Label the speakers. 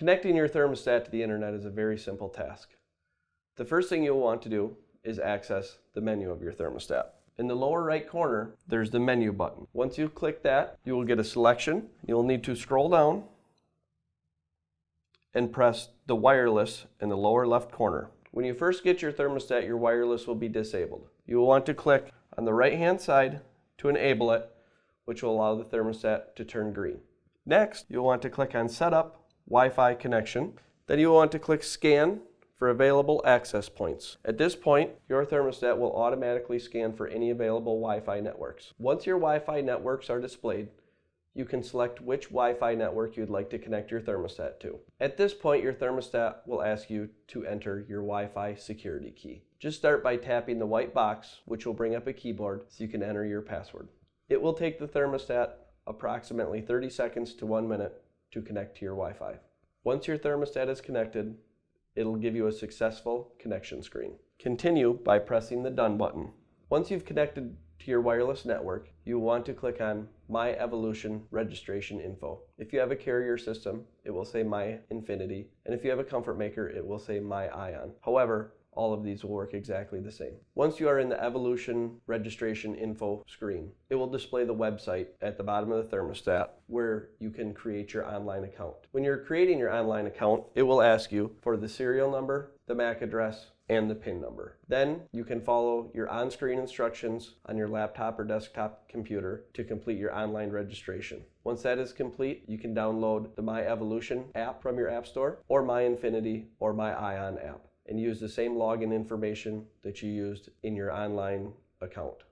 Speaker 1: Connecting your thermostat to the internet is a very simple task. The first thing you'll want to do is access the menu of your thermostat. In the lower right corner, there's the menu button. Once you click that, you will get a selection. You'll need to scroll down and press the wireless in the lower left corner. When you first get your thermostat, your wireless will be disabled. You will want to click on the right-hand side to enable it, which will allow the thermostat to turn green. Next, you'll want to click on Setup Wi-Fi Connection. Then you will want to click Scan for available access points. At this point, your thermostat will automatically scan for any available Wi-Fi networks. Once your Wi-Fi networks are displayed, you can select which Wi-Fi network you'd like to connect your thermostat to. At this point, your thermostat will ask you to enter your Wi-Fi security key. Just start by tapping the white box, which will bring up a keyboard so you can enter your password. It will take the thermostat approximately 30 seconds to 1 minute to connect to your Wi-Fi. Once your thermostat is connected, it'll give you a successful connection screen. Continue by pressing the Done button. Once you've connected to your wireless network, you will want to click on My Evolution Registration Info. If you have a carrier system, it will say My Infinity, and if you have a comfort maker, it will say My Ion. However, all of these will work exactly the same. Once you are in the Evolution Registration Info screen, it will display the website at the bottom of the thermostat where you can create your online account. When you're creating your online account, it will ask you for the serial number, the MAC address, and the PIN number. Then you can follow your on-screen instructions on your laptop or desktop computer to complete your online registration. Once that is complete, you can download the My Evolution app from your app store or My Infinity or My Ion app and use the same login information that you used in your online account.